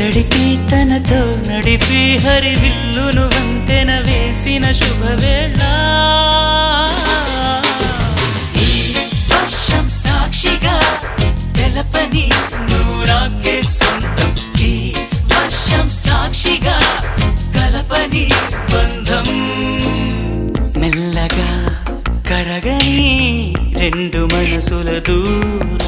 తడిపి తనతో నడిపి హరివిల్లును వంతెన వేసిన శుభవేళ ఈ వర్షం సాక్షిగా తెలపని నూరాకే సొంతం ఈ వర్షం సాక్షిగా కలపని బంధం మెల్లగా కరగని రెండు మనసుల దూరం